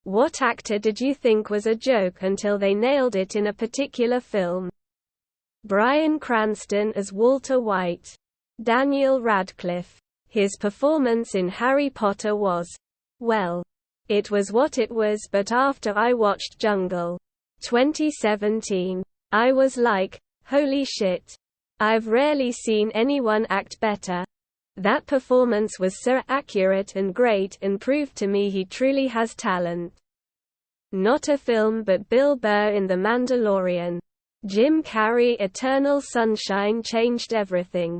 What actor did you think was a joke until they nailed it in a particular film? Bryan Cranston as Walter White. Daniel Radcliffe. His performance in Harry Potter was, well, it was what it was, but after I watched Jungle 2017, I was like, holy shit. I've rarely seen anyone act better. That performance was so accurate and great and proved to me he truly has talent. Not a film but Bill Burr in The Mandalorian. Jim Carrey Eternal Sunshine changed everything.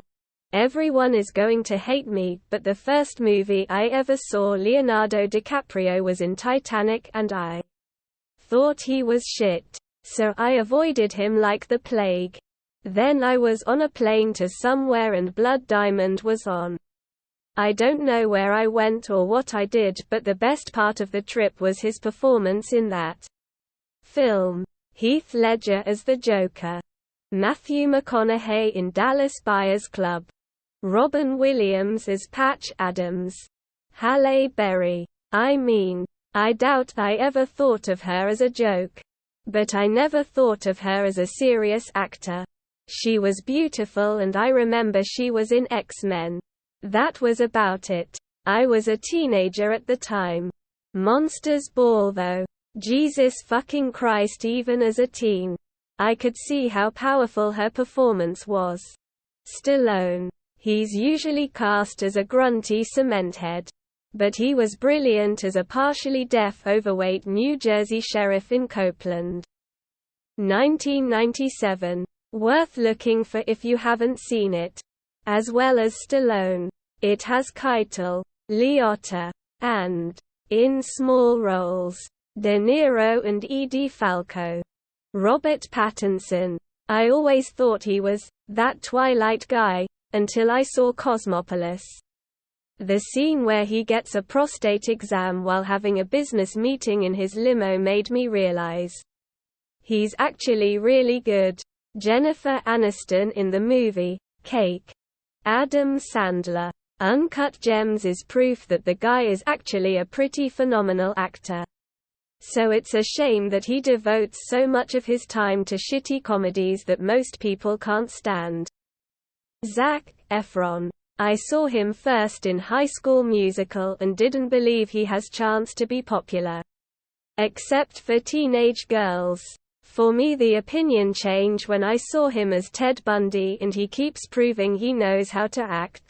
Everyone is going to hate me, but the first movie I ever saw Leonardo DiCaprio was in Titanic and I thought he was shit. So I avoided him like the plague. Then I was on a plane to somewhere and Blood Diamond was on. I don't know where I went or what I did, but the best part of the trip was his performance in that film. Heath Ledger as the Joker. Matthew McConaughey in Dallas Buyers Club. Robin Williams as Patch Adams. Halle Berry. I mean, I doubt I ever thought of her as a joke. But I never thought of her as a serious actor. She was beautiful and I remember she was in X-Men. That was about it. I was a teenager at the time. Monsters Ball though. Jesus fucking Christ, even as a teen, I could see how powerful her performance was. Stallone. He's usually cast as a grunty cement head. But he was brilliant as a partially deaf overweight New Jersey sheriff in Copeland. 1997. Worth looking for if you haven't seen it. As well as Stallone. It has Keitel, Liotta, and, in small roles, De Niro and Edie Falco. Robert Pattinson. I always thought he was that Twilight guy, until I saw Cosmopolis. The scene where he gets a prostate exam while having a business meeting in his limo made me realize he's actually really good. Jennifer Aniston in the movie Cake. Adam Sandler. Uncut Gems is proof that the guy is actually a pretty phenomenal actor. So it's a shame that he devotes so much of his time to shitty comedies that most people can't stand. Zac Efron. I saw him first in High School Musical and didn't believe he has chance to be popular. Except for teenage girls. For me the opinion changed when I saw him as Ted Bundy and he keeps proving he knows how to act.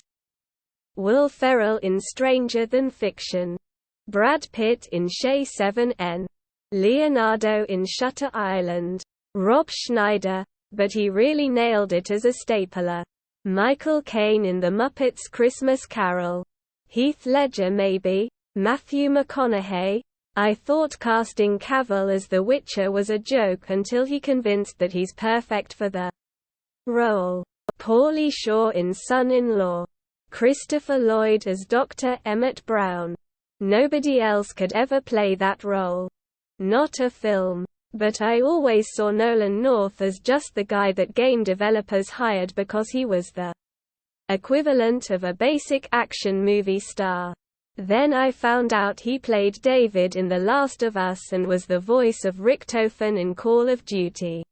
Will Ferrell in Stranger Than Fiction. Brad Pitt in Shay 7N. Leonardo in Shutter Island. Rob Schneider, but he really nailed it as a stapler. Michael Caine in The Muppets Christmas Carol. Heath Ledger maybe. Matthew McConaughey. I thought casting Cavill as The Witcher was a joke until he convinced that he's perfect for the role. Pauly Shore in Son-in-Law. Christopher Lloyd as Dr. Emmett Brown. Nobody else could ever play that role. Not a film. But I always saw Nolan North as just the guy that game developers hired because he was the equivalent of a basic action movie star. Then I found out he played David in The Last of Us and was the voice of Richtofen in Call of Duty.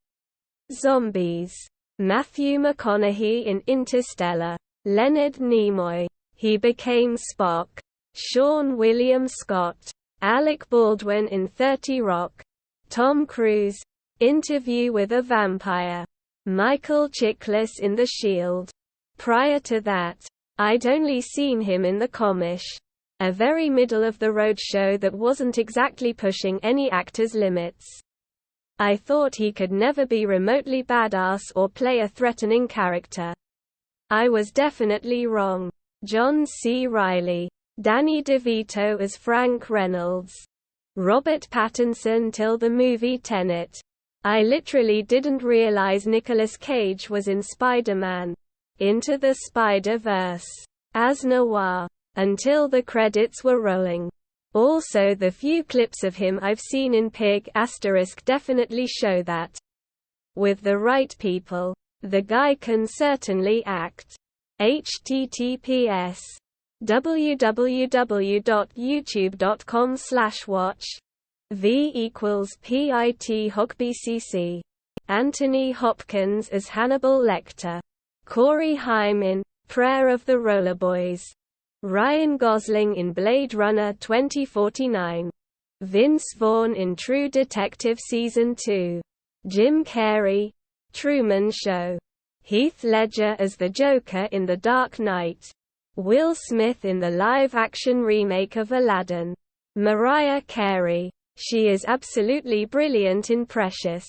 Zombies. Matthew McConaughey in Interstellar. Leonard Nimoy. He became Spock. Sean William Scott. Alec Baldwin in 30 Rock. Tom Cruise. Interview with a Vampire. Michael Chiklis in The Shield. Prior to that, I'd only seen him in The Comish. A very middle-of-the-road show that wasn't exactly pushing any actor's limits. I thought he could never be remotely badass or play a threatening character. I was definitely wrong. John C. Reilly. Danny DeVito as Frank Reynolds. Robert Pattinson till the movie Tenet. I literally didn't realize Nicolas Cage was in Spider-Man Into the Spider-Verse as Noir until the credits were rolling. Also, the few clips of him I've seen in Pig** definitely show that with the right people, the guy can certainly act. https://www.youtube.com/watch V equals PIT HogBCC. Anthony Hopkins as Hannibal Lecter. Corey Haim in Prayer of the Rollerboys. Ryan Gosling in Blade Runner 2049. Vince Vaughn in True Detective Season 2. Jim Carrey, Truman Show. Heath Ledger as the Joker in The Dark Knight. Will Smith in the live-action remake of Aladdin. Mariah Carey. She is absolutely brilliant in Precious.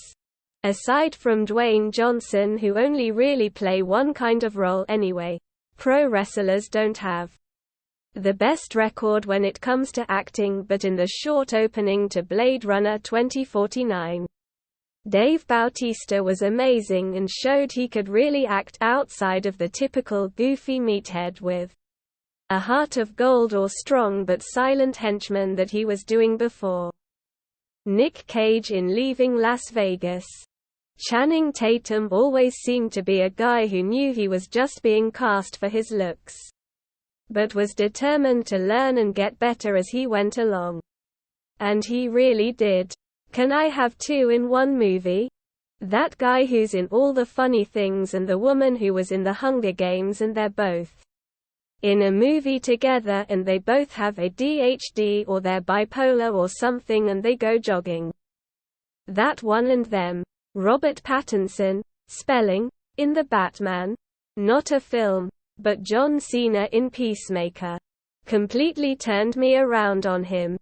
Aside from Dwayne Johnson, who only really play one kind of role anyway, pro wrestlers don't have the best record when it comes to acting, but in the short opening to Blade Runner 2049, Dave Bautista was amazing and showed he could really act outside of the typical goofy meathead with a heart of gold or strong but silent henchman that he was doing before. Nick Cage in Leaving Las Vegas. Channing Tatum always seemed to be a guy who knew he was just being cast for his looks, but was determined to learn and get better as he went along. And he really did. Can I have two in one movie? That guy who's in all the funny things and the woman who was in the Hunger Games, and they're both in a movie together and they both have ADHD or they're bipolar or something and they go jogging. That one and them. Robert Pattinson, spelling, in The Batman. Not a film, but John Cena in Peacemaker. Completely turned me around on him.